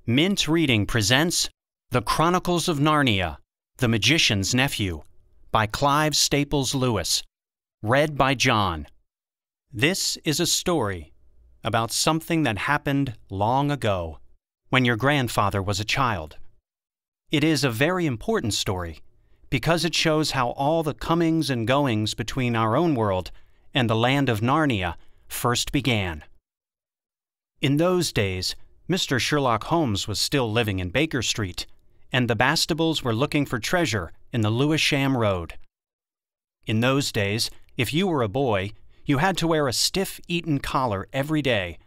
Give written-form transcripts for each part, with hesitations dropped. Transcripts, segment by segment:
Mint Reading presents The Chronicles of Narnia, The Magician's Nephew, by Clive Staples Lewis, read by John. This is a story about something that happened long ago, when your grandfather was a child. It is a very important story, because it shows how all the comings and goings between our own world and the land of Narnia first began. In those days, Mr. Sherlock Holmes was still living in Baker Street, and the Bastables were looking for treasure in the Lewisham Road. In those days, if you were a boy, you had to wear a stiff Eton collar every day,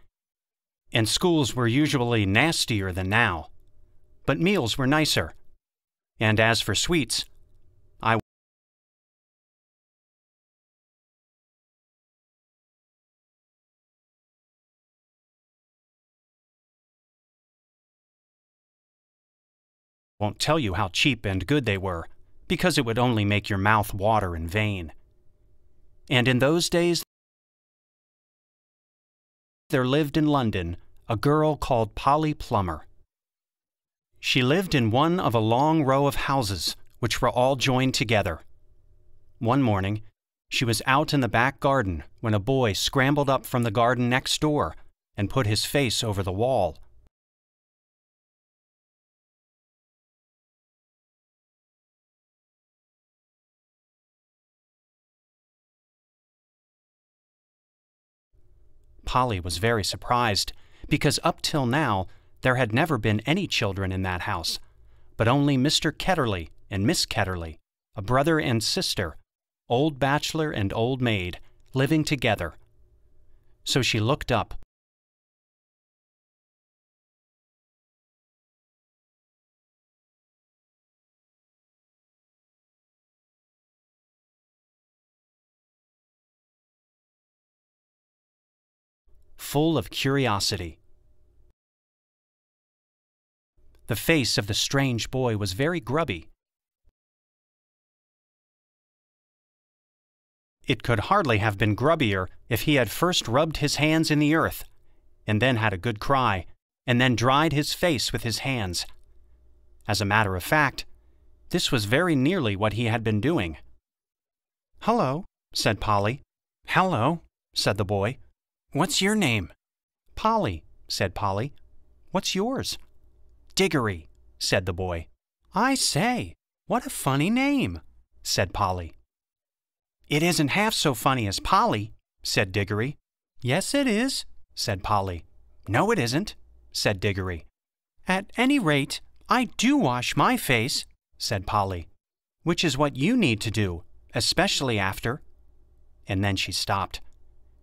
and schools were usually nastier than now. But meals were nicer. And as for sweets, I won't tell you how cheap and good they were, because it would only make your mouth water in vain. And in those days, there lived in London a girl called Polly Plummer. She lived in one of a long row of houses, which were all joined together. One morning, she was out in the back garden when a boy scrambled up from the garden next door and put his face over the wall. Polly was very surprised, because up till now there had never been any children in that house, but only Mr. Ketterly and Miss Ketterly, a brother and sister, old bachelor and old maid, living together. So she looked up. Full of curiosity. The face of the strange boy was very grubby. It could hardly have been grubbier if he had first rubbed his hands in the earth, and then had a good cry, and then dried his face with his hands. As a matter of fact, this was very nearly what he had been doing. "Hello," said Polly. "Hello," said the boy. "What's your name?" "Polly," said Polly. "What's yours?" "Diggory," said the boy. "I say, what a funny name," said Polly. "It isn't half so funny as Polly," said Diggory. "Yes, it is," said Polly. "No, it isn't," said Diggory. "At any rate, I do wash my face," said Polly, "which is what you need to do, especially after—" And then she stopped.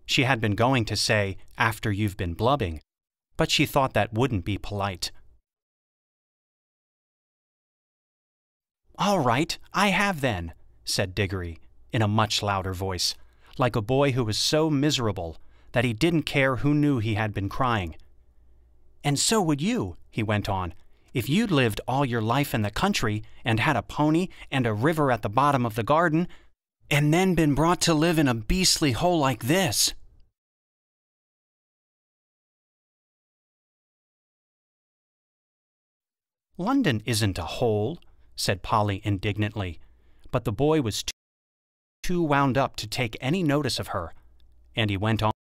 She had been going to say, "after you've been blubbing," but she thought that wouldn't be polite. "All right, I have then," said Diggory, in a much louder voice, like a boy who was so miserable that he didn't care who knew he had been crying. "And so would you," he went on, "if you'd lived all your life in the country and had a pony and a river at the bottom of the garden, and then been brought to live in a beastly hole like this." "London isn't a hole," said Polly indignantly, but the boy was too wound up to take any notice of her, and he went on.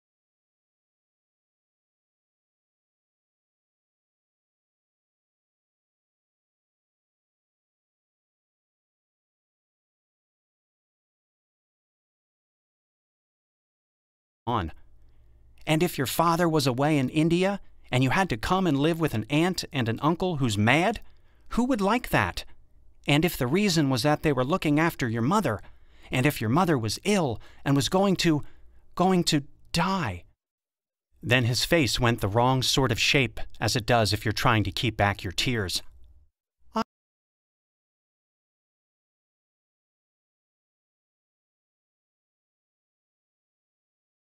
"And if your father was away in India, and you had to come and live with an aunt and an uncle who's mad, who would like that? And if the reason was that they were looking after your mother, and if your mother was ill and was going to die—" Then his face went the wrong sort of shape, as it does if you're trying to keep back your tears.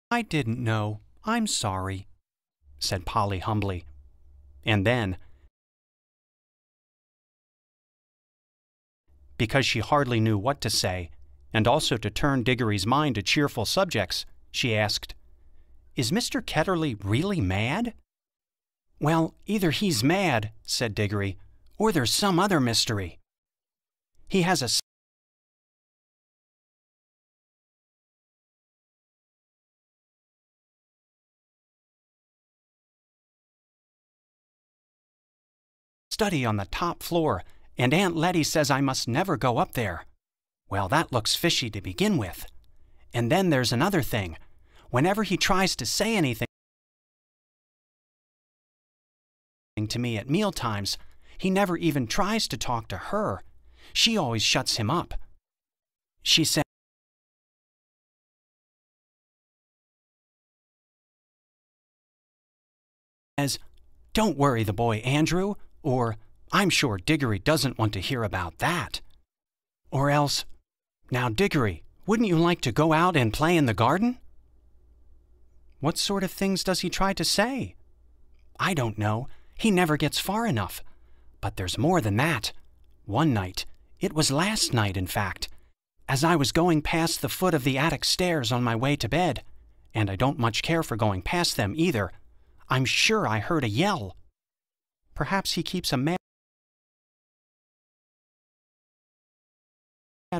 "I didn't know. I'm sorry," said Polly humbly. And then, because she hardly knew what to say, and also to turn Diggory's mind to cheerful subjects, she asked, "Is Mr. Ketterly really mad?" Well, either he's mad, said Diggory, or there's some other mystery. He has a study on the top floor, and Aunt Letty says I must never go up there. Well, that looks fishy to begin with. And then there's another thing. Whenever he tries to say anything to me at mealtimes, he never even tries to talk to her. She always shuts him up. She says, "Don't worry the boy, Andrew," or "I'm sure Diggory doesn't want to hear about that." Or else, "Now, Diggory, wouldn't you like to go out and play in the garden?" What sort of things does he try to say? I don't know. He never gets far enough. But there's more than that. One night, it was last night in fact, as I was going past the foot of the attic stairs on my way to bed, and I don't much care for going past them either, I'm sure I heard a yell. Perhaps he keeps a mad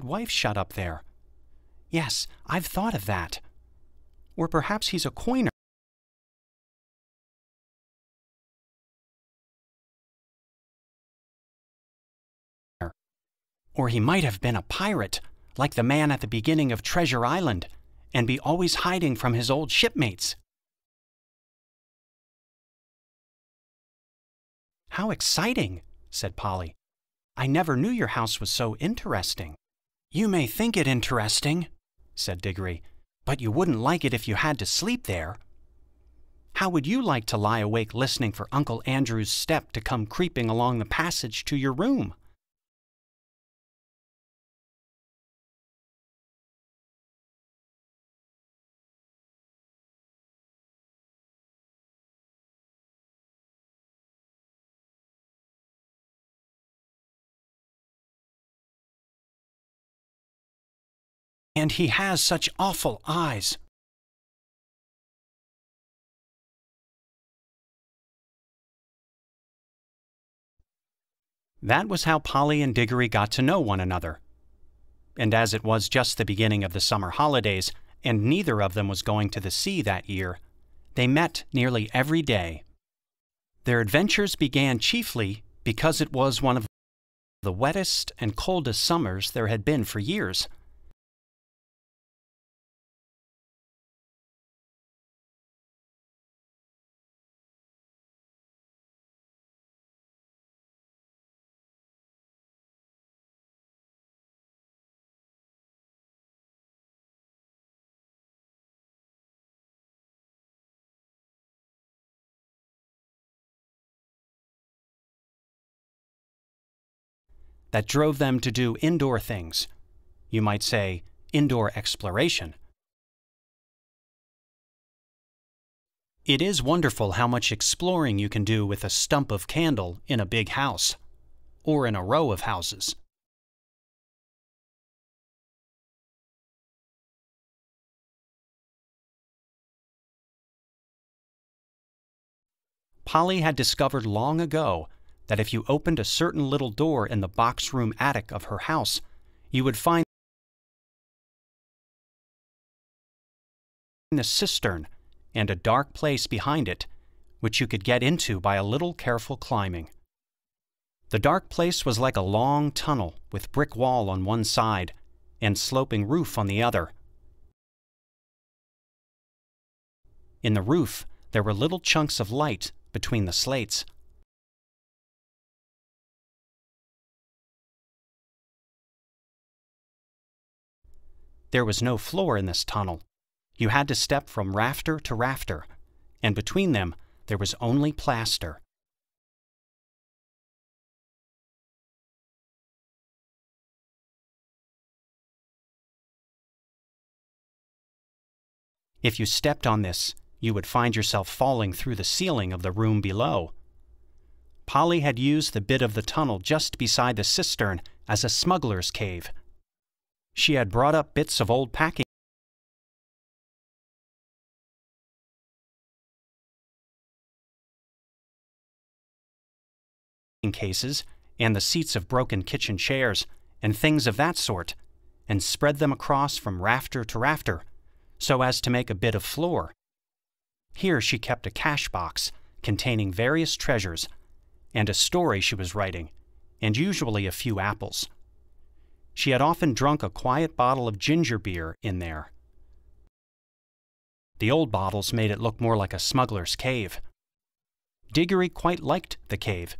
wife shut up there. Yes, I've thought of that. Or perhaps he's a coiner. Or he might have been a pirate, like the man at the beginning of Treasure Island, and be always hiding from his old shipmates. How exciting, said Polly. I never knew your house was so interesting. You may think it interesting, said Diggory, but you wouldn't like it if you had to sleep there. How would you like to lie awake listening for Uncle Andrew's step to come creeping along the passage to your room? And he has such awful eyes. That was how Polly and Diggory got to know one another. And as it was just the beginning of the summer holidays, and neither of them was going to the sea that year, they met nearly every day. Their adventures began chiefly because it was one of the wettest and coldest summers there had been for years. That drove them to do indoor things. You might say, indoor exploration. It is wonderful how much exploring you can do with a stump of candle in a big house, or in a row of houses. Polly had discovered long ago that if you opened a certain little door in the box room attic of her house, you would find a cistern and a dark place behind it, which you could get into by a little careful climbing. The dark place was like a long tunnel with brick wall on one side and sloping roof on the other. In the roof, there were little chunks of light between the slates. There was no floor in this tunnel. You had to step from rafter to rafter, and between them there was only plaster. If you stepped on this, you would find yourself falling through the ceiling of the room below. Polly had used the bit of the tunnel just beside the cistern as a smuggler's cave. She had brought up bits of old packing cases and the seats of broken kitchen chairs and things of that sort, and spread them across from rafter to rafter, so as to make a bit of floor. Here she kept a cash box containing various treasures, and a story she was writing, and usually a few apples. She had often drunk a quiet bottle of ginger beer in there. The old bottles made it look more like a smuggler's cave. Diggory quite liked the cave.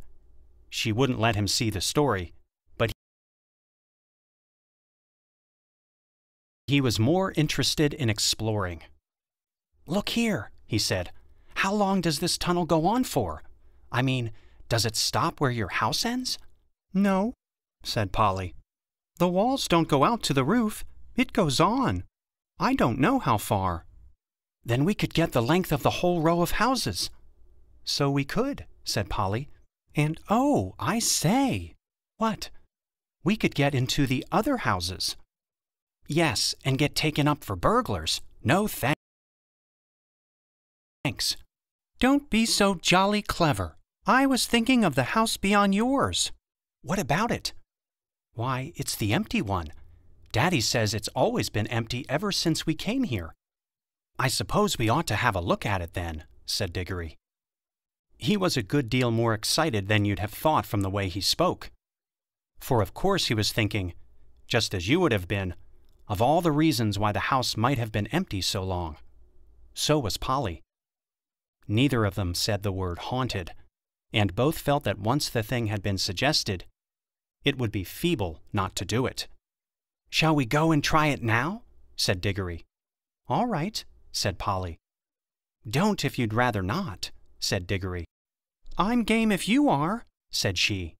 She wouldn't let him see the story, but he was more interested in exploring. "Look here," he said. "How long does this tunnel go on for? I mean, does it stop where your house ends?" "No," said Polly. "The walls don't go out to the roof. It goes on. I don't know how far." "Then we could get the length of the whole row of houses." "So we could," said Polly. "And oh, I say!" "What?" "We could get into the other houses." "Yes, and get taken up for burglars. No thanks." "Don't be so jolly clever. I was thinking of the house beyond yours." "What about it?" "Why, it's the empty one. Daddy says it's always been empty ever since we came here." "I suppose we ought to have a look at it then," said Diggory. He was a good deal more excited than you'd have thought from the way he spoke. For of course he was thinking, just as you would have been, of all the reasons why the house might have been empty so long. So was Polly. Neither of them said the word haunted, and both felt that once the thing had been suggested, it would be feeble not to do it. "Shall we go and try it now?" said Diggory. "All right," said Polly. "Don't if you'd rather not," said Diggory. "I'm game if you are," said she.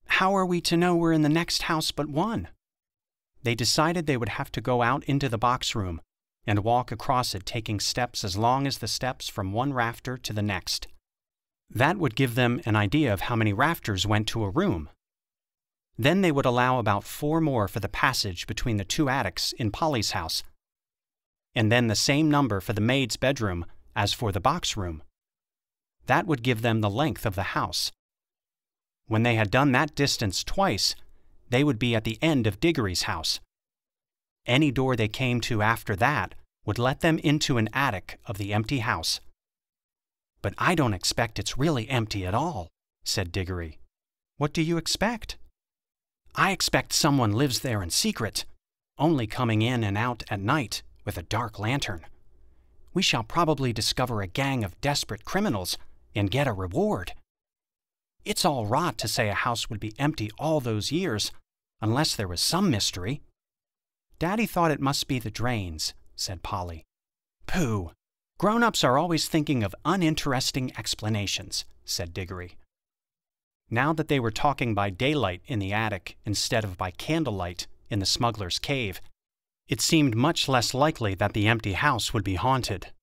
"How are we to know we're in the next house but one?" They decided they would have to go out into the box room and walk across it, taking steps as long as the steps from one rafter to the next. That would give them an idea of how many rafters went to a room. Then they would allow about 4 more for the passage between the 2 attics in Polly's house, and then the same number for the maid's bedroom as for the box room. That would give them the length of the house. When they had done that distance twice, they would be at the end of Diggory's house. Any door they came to after that would let them into an attic of the empty house. "But I don't expect it's really empty at all," said Diggory. "What do you expect?" "I expect someone lives there in secret, only coming in and out at night with a dark lantern. We shall probably discover a gang of desperate criminals and get a reward. It's all rot to say a house would be empty all those years, unless there was some mystery." "Daddy thought it must be the drains," said Polly. "Pooh! Grown-ups are always thinking of uninteresting explanations," said Diggory. Now that they were talking by daylight in the attic instead of by candlelight in the smuggler's cave, it seemed much less likely that the empty house would be haunted.